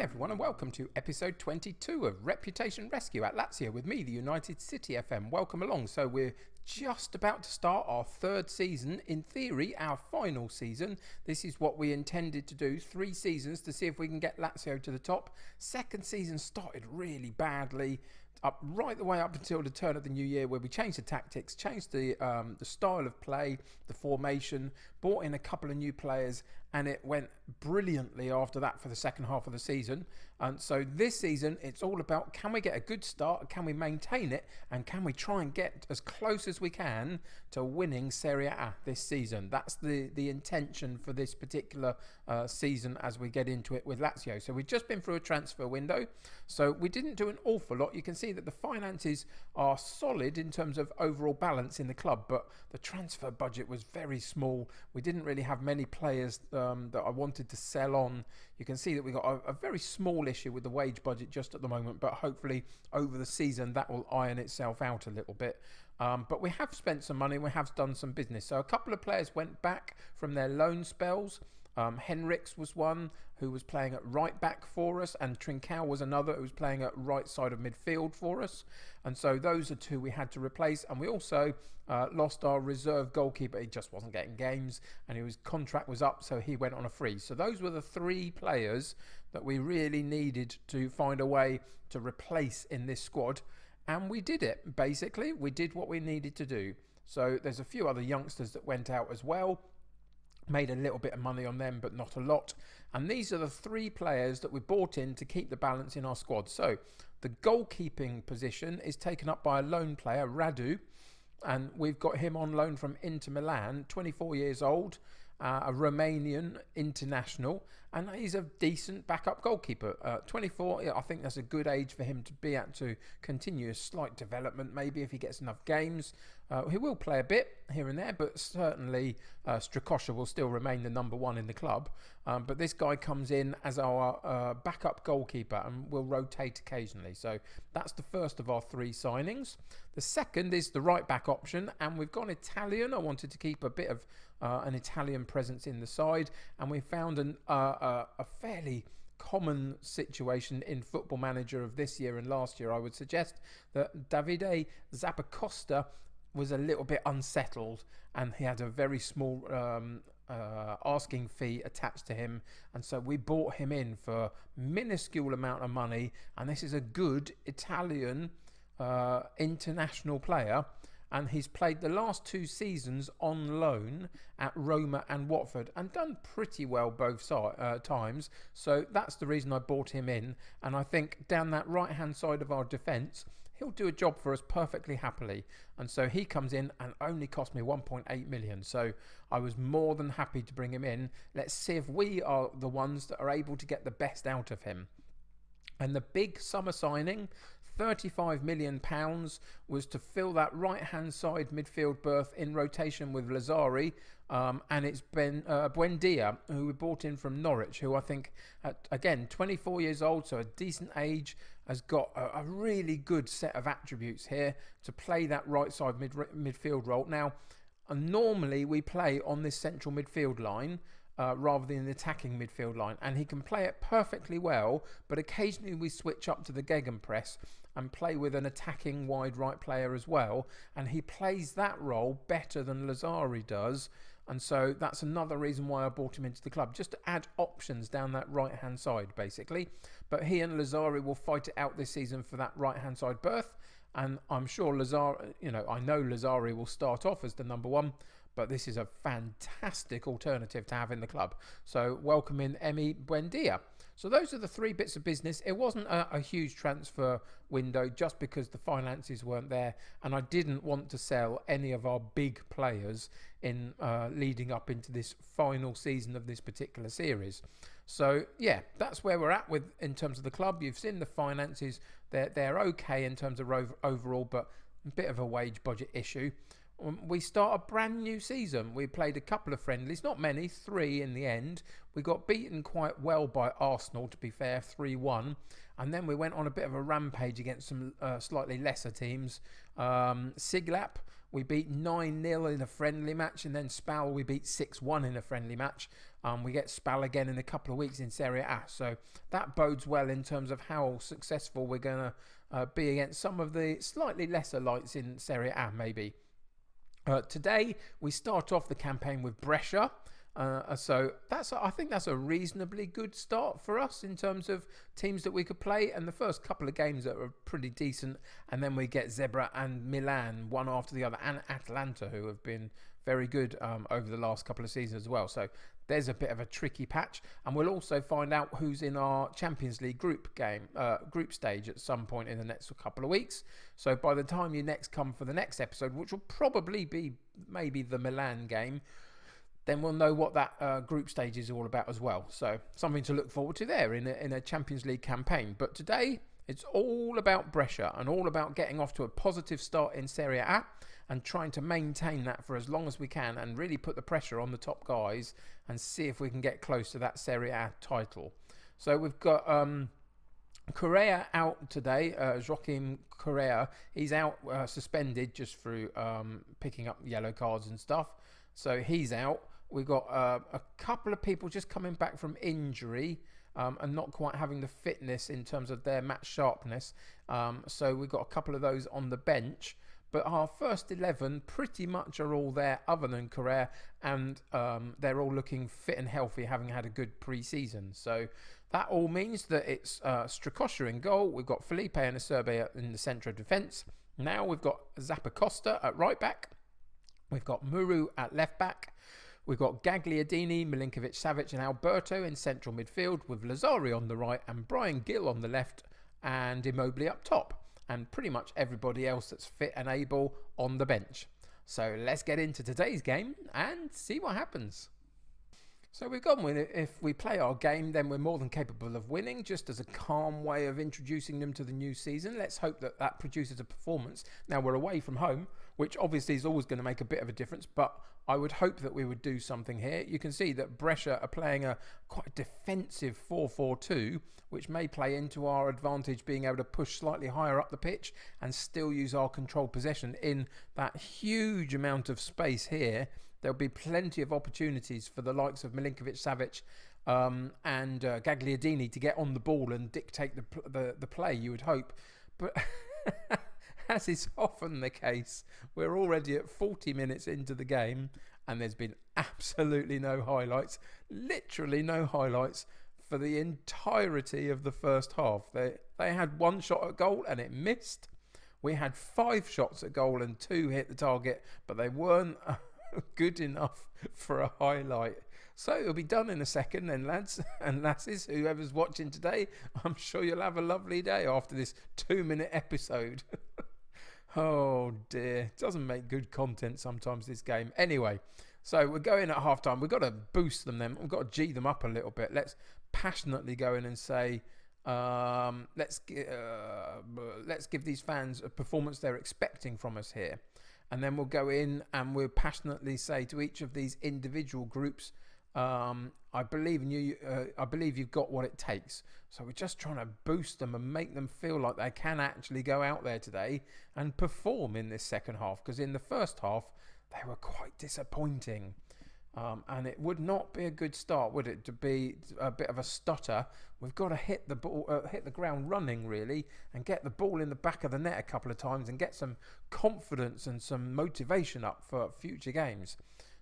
everyone, and welcome to episode 22 of Reputation Rescue at Lazio with me, the United City FM. Welcome along. So we're just about to start our third season, in theory our final season. This is what we intended to do, 3 seasons to see if we can get Lazio to the top. Second season started really badly, right the way up until the turn of the new year, where we changed the tactics, changed the style of play, the formation, brought in a couple of new players, and it went brilliantly after that for the second half of the season. And so this season, it's all about, can we get a good start, can we maintain it, and can we try and get as close as we can to winning Serie A this season. That's the intention for this particular season as we get into it with Lazio. So we've just been through a transfer window, so we didn't do an awful lot. You can see that the finances are solid in terms of overall balance in the club, but the transfer budget was very small. We didn't really have many players that I wanted to sell on. You can see that we got a very small issue with the wage budget just at the moment, but hopefully over the season that will iron itself out a little bit. But we have spent some money, we have done some business. So a couple of players went back from their loan spells. Henriks was one who was playing at right back for us, and Trincao was another who was playing at right side of midfield for us. And so those are two we had to replace. And we also lost our reserve goalkeeper. He just wasn't getting games, and his contract was up, so he went on a free. So those were the 3 players that we really needed to find a way to replace in this squad. And we did it, basically. We did what we needed to do. So there's a few other youngsters that went out as well. Made a little bit of money on them, but not a lot. And these are the 3 players that we bought in to keep the balance in our squad. So the goalkeeping position is taken up by a loan player, Radu. And we've got him on loan from Inter Milan, 24 years old, a Romanian international, and he's a decent backup goalkeeper. 24, I think that's a good age for him to be at, to continue a slight development, maybe if he gets enough games. He will play a bit here and there, but certainly Strakosha will still remain the number 1 in the club. But this guy comes in as our backup goalkeeper and will rotate occasionally. So that's the first of our 3 signings. The second is the right back option, and we've gone Italian. I wanted to keep a bit of an Italian presence in the side, and we found a fairly common situation in Football Manager of this year and last year. I would suggest that Davide Zappacosta was a little bit unsettled, and he had a very small asking fee attached to him, and so we bought him in for minuscule amount of money. And this is a good Italian international player, and he's played the last 2 seasons on loan at Roma and Watford and done pretty well both times. So that's the reason I bought him in, and I think down that right hand side of our defence he'll do a job for us perfectly happily. And so he comes in and only cost me 1.8 million. So I was more than happy to bring him in. Let's see if we are the ones that are able to get the best out of him. And the big summer signing, £35 million, was to fill that right-hand side midfield berth in rotation with Lazzari. And it's been Buendia, who we bought in from Norwich, who I think, again, 24 years old, so a decent age, has got a really good set of attributes here to play that right side midfield role. Now, normally we play on this central midfield line, rather than the attacking midfield line, and he can play it perfectly well, but occasionally we switch up to the gegenpress and play with an attacking wide right player as well, and he plays that role better than Lazzari does. And so that's another reason why I brought him into the club, just to add options down that right hand side basically. But he and Lazzari will fight it out this season for that right hand side berth, and I'm sure Lazzari, I know Lazzari will start off as the number 1, but this is a fantastic alternative to have in the club. So welcome in Emi Buendia. So those are the 3 bits of business. It wasn't a huge transfer window just because the finances weren't there, and I didn't want to sell any of our big players in leading up into this final season of this particular series. So yeah, that's where we're at with in terms of the club. You've seen the finances. They're okay in terms of overall, but a bit of a wage budget issue. We start a brand new season. We played a couple of friendlies, not many, 3 in the end. We got beaten quite well by Arsenal, to be fair, 3-1. And then we went on a bit of a rampage against some slightly lesser teams. Siglap we beat 9-0 in a friendly match, and then Spal we beat 6-1 in a friendly match. We get Spal again in a couple of weeks in Serie A, so that bodes well in terms of how successful we're going to be against some of the slightly lesser lights in Serie A maybe. Today we start off the campaign with Brescia. So I think that's a reasonably good start for us in terms of teams that we could play, and the first couple of games that are pretty decent, and then we get Zebra and Milan one after the other, and Atalanta, who have been very good over the last couple of seasons as well. So there's a bit of a tricky patch, and we'll also find out who's in our Champions League group stage at some point in the next couple of weeks. So by the time you next come for the next episode, which will probably be maybe the Milan game, then we'll know what that group stage is all about as well. So something to look forward to there in a Champions League campaign. But today, it's all about Brescia and all about getting off to a positive start in Serie A and trying to maintain that for as long as we can and really put the pressure on the top guys and see if we can get close to that Serie A title. So we've got Correa out today, Joaquim Correa. He's out suspended just through picking up yellow cards and stuff. So he's out. We've got a couple of people just coming back from injury and not quite having the fitness in terms of their match sharpness. So we've got a couple of those on the bench. But our first 11 pretty much are all there other than Correa, and they're all looking fit and healthy, having had a good pre-season. So that all means that it's Strakosha in goal. We've got Felipe and Acerbe in the centre of defence. Now we've got Zappacosta at right back. We've got Muru at left back. We've got Gagliardini, Milinkovic-Savic and Alberto in central midfield, with Lazzari on the right and Brian Gill on the left and Immobile up top. And pretty much everybody else that's fit and able on the bench. So let's get into today's game and see what happens. So we've gone with it. If we play our game, then we're more than capable of winning, just as a calm way of introducing them to the new season. Let's hope that that produces a performance. Now, we're away from home, which obviously is always going to make a bit of a difference, but I would hope that we would do something here. You can see that Brescia are playing a quite defensive 4-4-2, which may play into our advantage, being able to push slightly higher up the pitch and still use our controlled possession in that huge amount of space here. There'll be plenty of opportunities for the likes of Milinkovic-Savic and Gagliardini to get on the ball and dictate the play, you would hope. But as is often the case, we're already at 40 minutes into the game and there's been absolutely no highlights, literally no highlights for the entirety of the first half. They had one shot at goal and it missed. We had 5 shots at goal and 2 hit the target, but they weren't good enough for a highlight. So it'll be done in a second then, lads and lasses, whoever's watching today. I'm sure you'll have a lovely day after this 2-minute episode. Oh dear, it doesn't make good content sometimes, this game. Anyway, so we're going at half time. We've got to boost them then. We've got to G them up a little bit. Let's passionately go in and say, let's give these fans a performance they're expecting from us here. And then we'll go in and we'll passionately say to each of these individual groups, I believe in you. I believe you've got what it takes. So we're just trying to boost them and make them feel like they can actually go out there today and perform in this second half. Because in the first half, they were quite disappointing. And it would not be a good start, would it, to be a bit of a stutter? We've got to hit the ball, hit the ground running, really, and get the ball in the back of the net a couple of times and get some confidence and some motivation up for future games.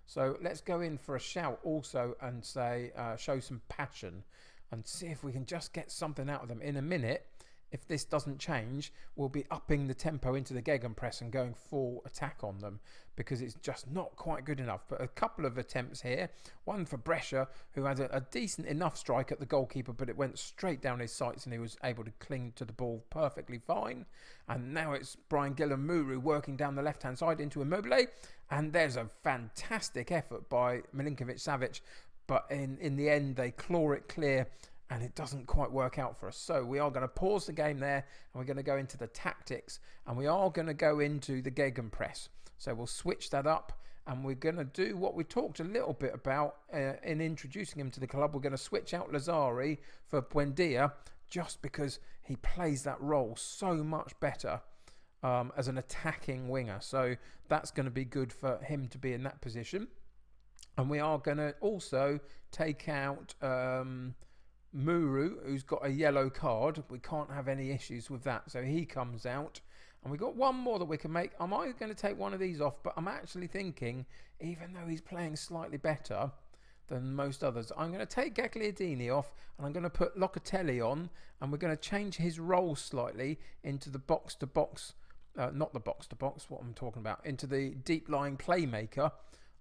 So let's go in for a shout also and say, show some passion and see if we can just get something out of them. In a minute, if this doesn't change, we'll be upping the tempo into the gegenpress and going full attack on them because it's just not quite good enough. But a couple of attempts here, one for Brescia, who had a decent enough strike at the goalkeeper, but it went straight down his sights and he was able to cling to the ball perfectly fine. And now it's Brian Gill and Muru working down the left-hand side into Immobile. And there's a fantastic effort by Milinkovic-Savic, but in the end, they claw it clear and it doesn't quite work out for us. So we are going to pause the game there and we're going to go into the tactics and we are going to go into the gegenpress. So we'll switch that up and we're going to do what we talked a little bit about in introducing him to the club. We're going to switch out Lazzari for Buendia just because he plays that role so much better as an attacking winger. So that's going to be good for him to be in that position. And we are going to also take out Muru, who's got a yellow card. We can't have any issues with that. So he comes out. And we've got one more that we can make. I'm either going to take one of these off, but I'm actually thinking, even though he's playing slightly better than most others, I'm going to take Gagliardini off and I'm going to put Locatelli on, and we're going to change his role slightly into the box-to-box, not the box-to-box, what I'm talking about, into the deep-lying playmaker,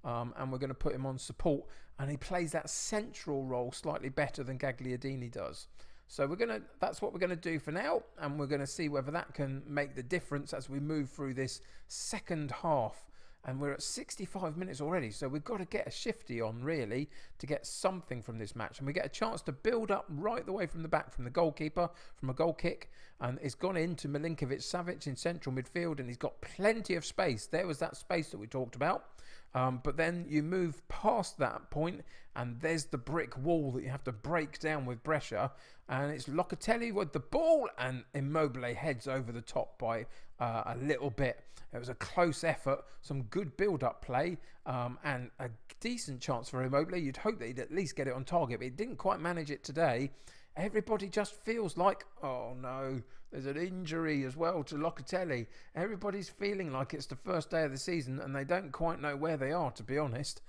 and we're going to put him on support, and he plays that central role slightly better than Gagliardini does. So that's what we're going to do for now, and we're going to see whether that can make the difference as we move through this second half. And we're at 65 minutes already, so we've got to get a shifty on, really, to get something from this match. And we get a chance to build up right the way from the back from the goalkeeper, from a goal kick. And it's gone into Milinkovic-Savic in central midfield, and he's got plenty of space. There was that space that we talked about. But then you move past that point, and there's the brick wall that you have to break down with Brescia. And it's Locatelli with the ball, and Immobile heads over the top by a little bit. It was a close effort, some good build-up play, and a decent chance for Immobile. You'd hope that he'd at least get it on target, but he didn't quite manage it today. Everybody just feels like, oh no, there's an injury as well to Locatelli. Everybody's feeling like it's the first day of the season and they don't quite know where they are, to be honest.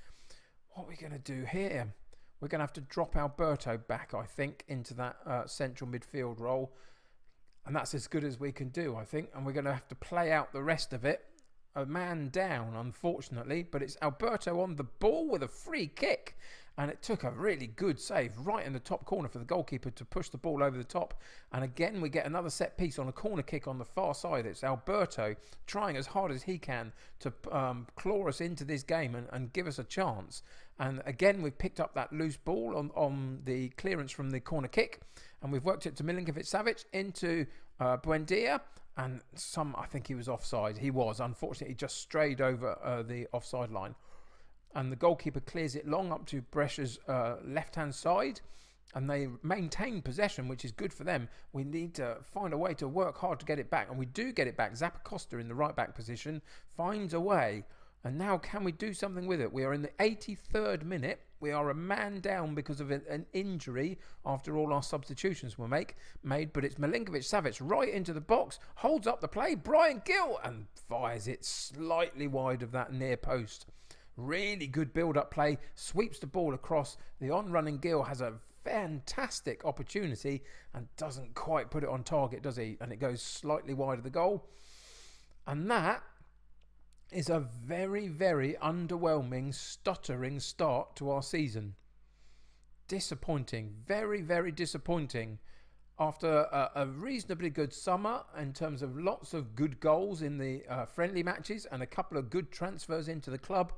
What are we going to do here? We're going to have to drop Alberto back, I think, into that central midfield role. And that's as good as we can do, I think. And we're going to have to play out the rest of it. A man down, unfortunately. But it's Alberto on the ball with a free kick. And it took a really good save right in the top corner for the goalkeeper to push the ball over the top. And again, we get another set piece on a corner kick on the far side. It's Alberto trying as hard as he can to claw us into this game and give us a chance. And again, we've picked up that loose ball on the clearance from the corner kick. And we've worked it to Milinkovic-Savic into Buendia. And I think he was offside. He was. Unfortunately, he just strayed over the offside line. And the goalkeeper clears it long up to Brescia's left-hand side. And they maintain possession, which is good for them. We need to find a way to work hard to get it back. And we do get it back. Zappacosta in the right-back position finds a way. And now can we do something with it? We are in the 83rd minute. We are a man down because of an injury after all our substitutions were made. But it's Milinkovic-Savic right into the box. Holds up the play. Brian Gill. And fires it slightly wide of that near post. Really good build-up play, sweeps the ball across. The on-running Gill has a fantastic opportunity and doesn't quite put it on target, does he? And it goes slightly wide of the goal. And that is a very, very underwhelming, stuttering start to our season. Disappointing. Very, very disappointing. After a reasonably good summer in terms of lots of good goals in the friendly matches and a couple of good transfers into the club,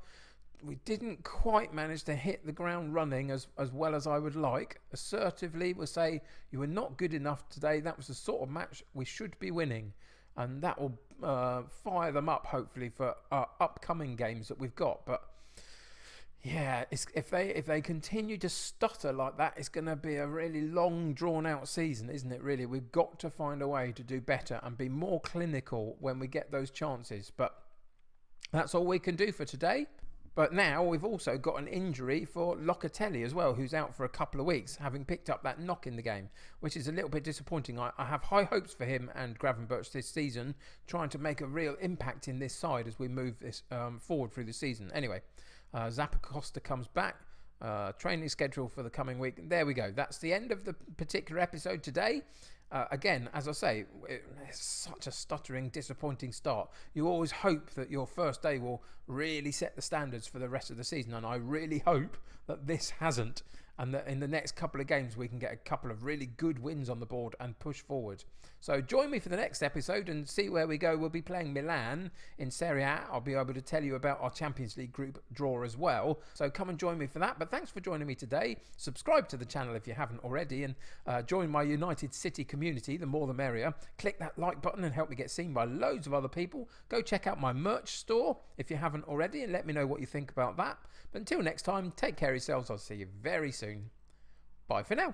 we didn't quite manage to hit the ground running as well as I would like. Assertively, we'll say you were not good enough today. That was the sort of match we should be winning. And that will fire them up, hopefully, for upcoming games that we've got. But yeah, if they continue to stutter like that, it's going to be a really long, drawn-out season, isn't it, really? We've got to find a way to do better and be more clinical when we get those chances. But that's all we can do for today. But now we've also got an injury for Locatelli as well, who's out for a couple of weeks, having picked up that knock in the game, which is a little bit disappointing. I have high hopes for him and Gravenberch this season, trying to make a real impact in this side as we move this forward through the season. Anyway, Zappacosta comes back. Training schedule for the coming week. There we go. That's the end of the particular episode today. Again, as I say, it's such a stuttering, disappointing start. You always hope that your first day will really set the standards for the rest of the season, and I really hope that this hasn't, and that in the next couple of games we can get a couple of really good wins on the board and push forward. So join me for the next episode and see where we go. We'll be playing Milan in Serie A. I'll be able to tell you about our Champions League group draw as well. So come and join me for that. But thanks for joining me today. Subscribe to the channel if you haven't already, and join my United City community. The more the merrier. Click that like button and help me get seen by loads of other people. Go check out my merch store if you haven't already, and let me know what you think about that. But until next time, take care of yourselves. I'll see you very soon. Bye for now.